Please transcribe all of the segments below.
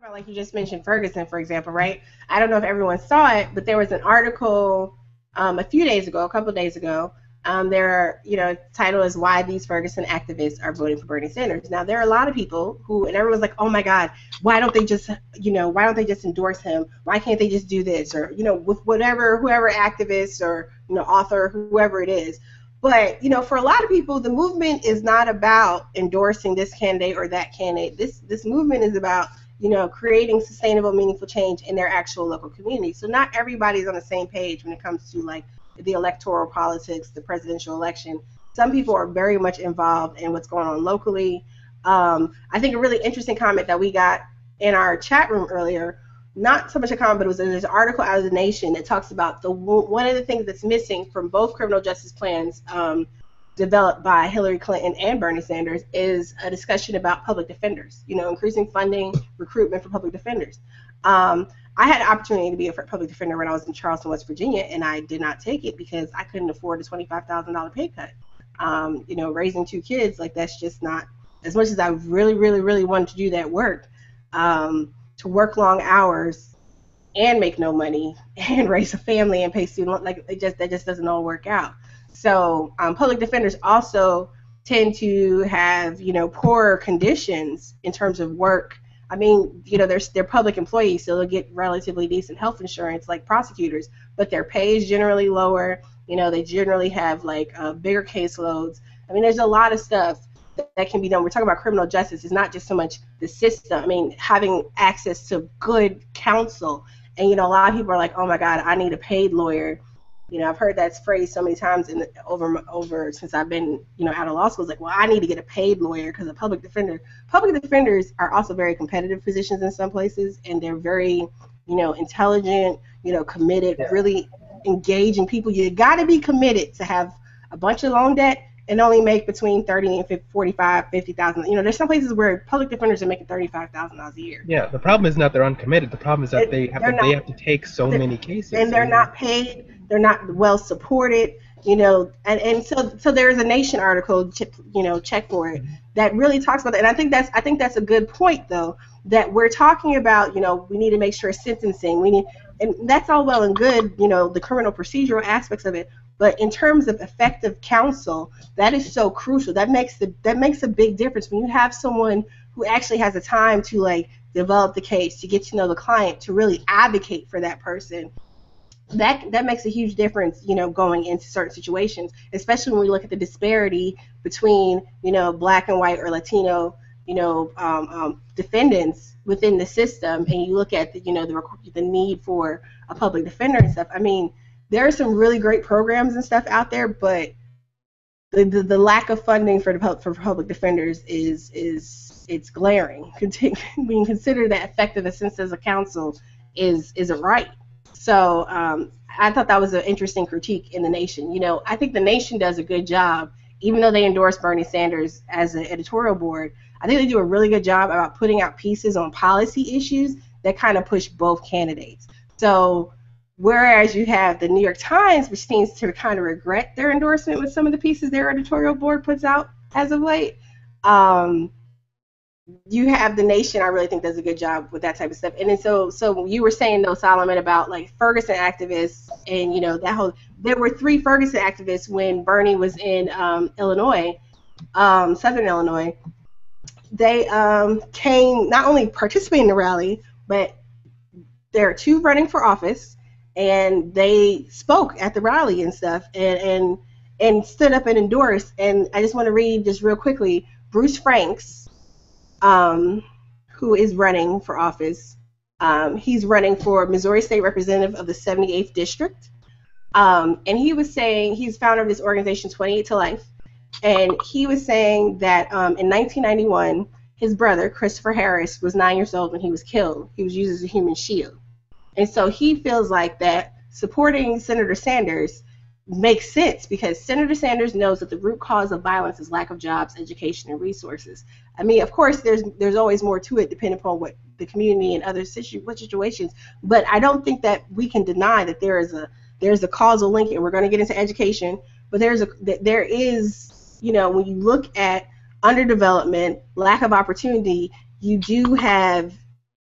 Like you just mentioned Ferguson, for example, right? I don't know if everyone saw it, but there was an article a few days ago, a couple of days ago. There, title is "Why These Ferguson Activists Are Voting for Bernie Sanders." Now, there are a lot of people who, and everyone's like, "Oh my God, why don't they just endorse him? Why can't they just do this?" Or, with whoever activist or author, whoever it is. But for a lot of people, the movement is not about endorsing this candidate or that candidate. This movement is about creating sustainable, meaningful change in their actual local community. So not everybody's on the same page when it comes to like the electoral politics, the presidential election. Some people are very much involved in what's going on locally. I think a really interesting comment that we got in our chat room earlier, not so much a comment, but there's an article out of the Nation that talks about one of the things that's missing from both criminal justice plans developed by Hillary Clinton and Bernie Sanders is a discussion about public defenders, increasing funding, recruitment for public defenders. I had an opportunity to be a public defender when I was in Charleston, West Virginia, and I did not take it because I couldn't afford a $25,000 pay cut. Raising two kids, like that's just not, as much as I really, really, really wanted to do that work, to work long hours and make no money and raise a family and pay student loan, like that just doesn't all work out. So public defenders also tend to have poorer conditions in terms of work. I mean, they're public employees, so they'll get relatively decent health insurance like prosecutors, but their pay is generally lower. They generally have like bigger caseloads. I mean, there's a lot of stuff that can be done. We're talking about criminal justice. It's not just so much the system. I mean, having access to good counsel. And a lot of people are like, oh my God, I need a paid lawyer. I've heard that phrase so many times over since I've been, out of law school. It's like, well, I need to get a paid lawyer because a public defender. Public defenders are also very competitive positions in some places, and they're very, intelligent, committed, really engaging people. You got to be committed to have a bunch of loan debt and only make between 30 and 50, 45, 50,000. There's some places where public defenders are making $35,000 a year. Yeah, the problem is not they're uncommitted. The problem is that they have to take so many cases, and they're not paid. They're not well supported. And so there's a Nation article, check for it, that really talks about that. And I think that's a good point, though, that we're talking about. We need to make sure sentencing. And that's all well and good. The criminal procedural aspects of it. But in terms of effective counsel, that is so crucial. That makes a big difference when you have someone who actually has the time to like develop the case, to get to know the client, to really advocate for that person. That makes a huge difference, going into certain situations, especially when we look at the disparity between, black and white or Latino, defendants within the system, and you look at the need for a public defender and stuff. I mean, there are some really great programs and stuff out there, but the lack of funding for public defenders it's glaring. When you consider that effective assistance of counsel isn't right. So I thought that was an interesting critique in the Nation. I think the Nation does a good job, even though they endorse Bernie Sanders as an editorial board. I think they do a really good job about putting out pieces on policy issues that kind of push both candidates. So whereas you have the New York Times, which seems to kind of regret their endorsement with some of the pieces their editorial board puts out as of late, you have the Nation. I really think does a good job with that type of stuff. And then so you were saying though, Solomon, about like Ferguson activists, and there were 3 Ferguson activists when Bernie was in Illinois, Southern Illinois. They came not only participating in the rally, but there are 2 running for office, and they spoke at the rally and stuff, and stood up and endorsed. And I just want to read just real quickly Bruce Franks, who is running for office. He's running for Missouri State Representative of the 78th District. And he was saying, he's founder of this organization, 28 to Life. And he was saying that in 1991, his brother, Christopher Harris, was 9 years old when he was killed. He was used as a human shield. And so he feels like that supporting Senator Sanders makes sense because Senator Sanders knows that the root cause of violence is lack of jobs, education, and resources. I mean, of course, there's always more to it depending upon what the community and other situations. But I don't think that we can deny that there's a causal link, and we're going to get into education. But there is, when you look at underdevelopment, lack of opportunity, you do have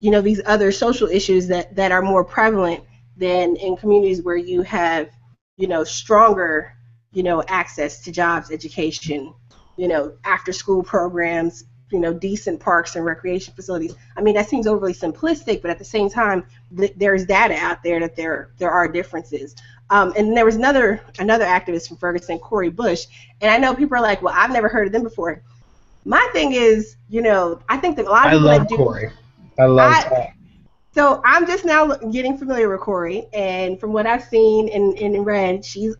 these other social issues that are more prevalent than in communities where you have, stronger, access to jobs, education, after school programs, decent parks and recreation facilities. I mean, that seems overly simplistic, but at the same time, there's data out there that there are differences. And there was another activist from Ferguson, Corey Bush, and I know people are like, well, I've never heard of them before. My thing is, I think that a lot of people that do. Corey. I love that. So I'm just now getting familiar with Corey, and from what I've seen and read, she's,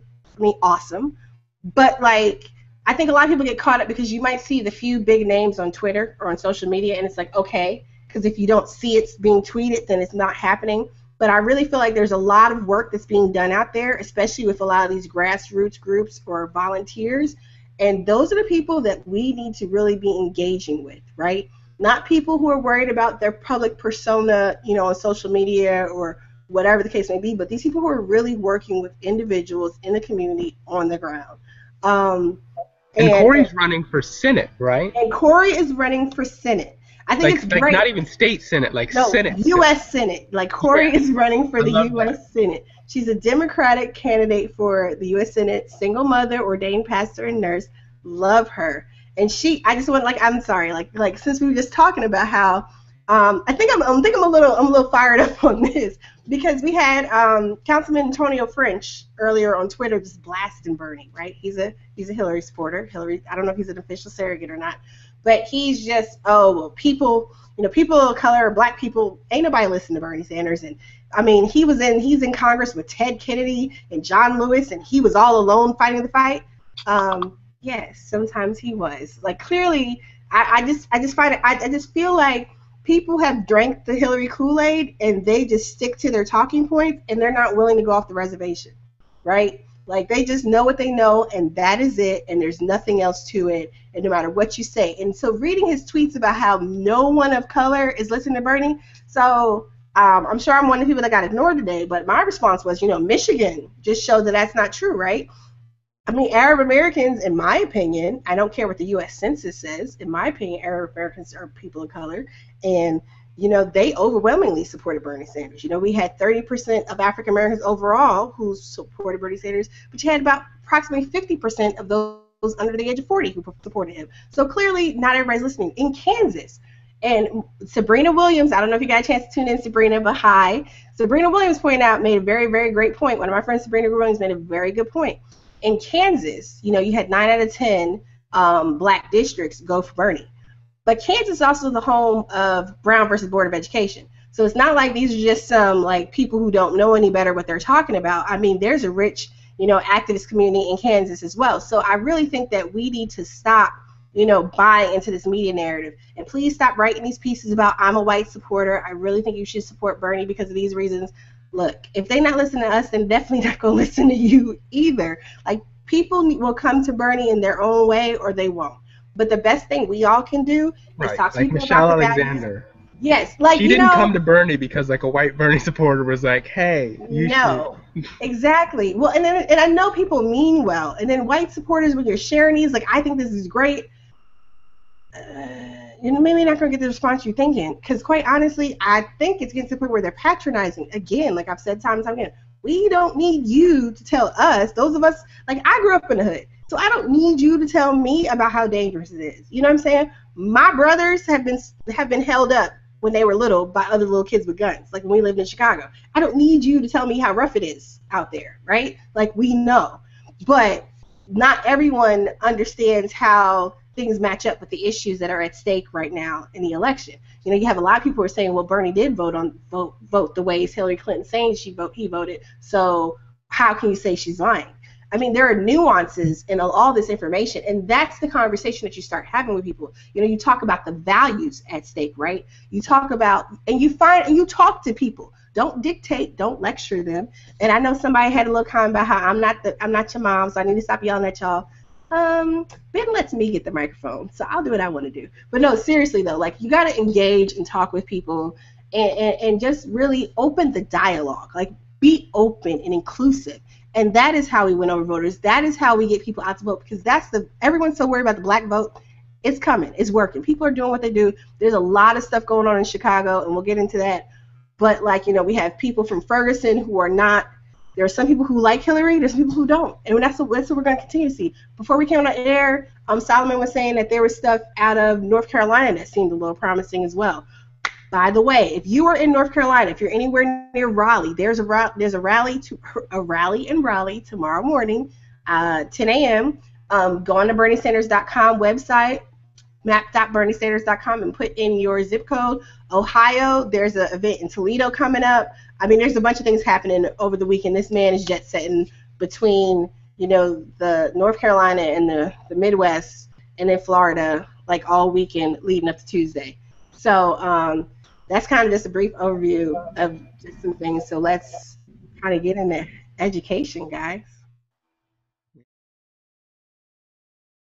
awesome. But like, I think a lot of people get caught up because you might see the few big names on Twitter or on social media, and it's like, okay, because if you don't see it being tweeted, then it's not happening. But I really feel like there's a lot of work that's being done out there, especially with a lot of these grassroots groups or volunteers. And those are the people that we need to really be engaging with, right? Not people who are worried about their public persona, on social media or whatever the case may be, but these people who are really working with individuals in the community on the ground. And Corey's running for Senate, right? And Corey is running for Senate. I think it's great. Like not even state Senate, Senate. U.S. Senate. Like Corey is running for the U.S. Senate. She's a Democratic candidate for the U.S. Senate, single mother, ordained pastor and nurse. Love her. And I just want, I'm sorry, since we were just talking about how, I think I'm a little fired up on this because we had Councilman Antonio French earlier on Twitter just blasting Bernie, right? He's a Hillary supporter. Hillary, I don't know if he's an official surrogate or not, but he's just, people of color or black people, ain't nobody listen to Bernie Sanders. And I mean, he's in Congress with Ted Kennedy and John Lewis, and he was all alone fighting the fight. Yes, sometimes he was. Like, clearly, I just find it, I just feel like people have drank the Hillary Kool-Aid and they just stick to their talking points and they're not willing to go off the reservation, right? Like, they just know what they know and that is it, and there's nothing else to it, and no matter what you say. And so reading his tweets about how no one of color is listening to Bernie, so I'm sure I'm one of the people that got ignored today, but my response was, Michigan just showed that that's not true, right? I mean, Arab Americans, in my opinion, I don't care what the U.S. Census says, in my opinion, Arab Americans are people of color, and, they overwhelmingly supported Bernie Sanders. We had 30% of African Americans overall who supported Bernie Sanders, but you had about approximately 50% of those under the age of 40 who supported him. So clearly, not everybody's listening. In Kansas, and Sabrina Williams, I don't know if you got a chance to tune in, Sabrina, but hi. Sabrina Williams made a very, very great point. One of my friends, Sabrina Williams, made a very good point. In Kansas, you had 9 out of 10 black districts go for Bernie. But Kansas is also the home of Brown versus Board of Education. So it's not like these are just some people who don't know any better what they're talking about. I mean, there's a rich, activist community in Kansas as well. So I really think that we need to stop, buying into this media narrative. And please stop writing these pieces about I'm a white supporter. I really think you should support Bernie because of these reasons. Look, if they're not listening to us, then definitely not going to listen to you either. Like, people will come to Bernie in their own way or they won't. But the best thing we all can do is talk to people Michelle about the Alexander. values. Yes, she didn't come to Bernie because a white Bernie supporter was like, "Hey, you should." Exactly. Well, and I know people mean well, and then white supporters, when you're sharing these, I think this is great. Maybe not going to get the response you're thinking, because quite honestly, I think it's getting to the point where they're patronizing. Again, like I've said time and time again, we don't need you to tell us. Those of us, I grew up in the hood, so I don't need you to tell me about how dangerous it is. You know what I'm saying? My brothers have been held up when they were little by other little kids with guns, like when we lived in Chicago. I don't need you to tell me how rough it is out there, right? We know. But not everyone understands how things match up with the issues that are at stake right now in the election. You have a lot of people who are saying, well, Bernie did vote the ways Hillary Clinton saying he voted, so how can you say she's lying? I mean, there are nuances in all this information, and that's the conversation that you start having with people. You talk about the values at stake, right? You talk about, and you talk to people. Don't dictate, don't lecture them. And I know somebody had a little comment about how I'm not your mom, so I need to stop yelling at y'all. Ben lets me get the microphone, so I'll do what I want to do. But no, seriously though, you got to engage and talk with people, and just really open the dialogue. Be open and inclusive. And that is how we win over voters. That is how we get people out to vote, because everyone's so worried about the black vote. It's coming. It's working. People are doing what they do. There's a lot of stuff going on in Chicago, and we'll get into that. But like, we have people from Ferguson who are not. There are some people who like Hillary. There's people who don't, and that's what we're going to continue to see. Before we came on air, Solomon was saying that there was stuff out of North Carolina that seemed a little promising as well. By the way, if you are in North Carolina, if you're anywhere near Raleigh, there's a rally in Raleigh tomorrow morning, 10 a.m. Go on to BernieSanders.com website, map.BernieSanders.com, and put in your zip code. Ohio, there's an event in Toledo coming up. I mean, there's a bunch of things happening over the weekend. This man is jet setting between, the North Carolina and the Midwest, and then Florida, like all weekend leading up to Tuesday. So that's kind of just a brief overview of just some things. So let's kind of get into education, guys.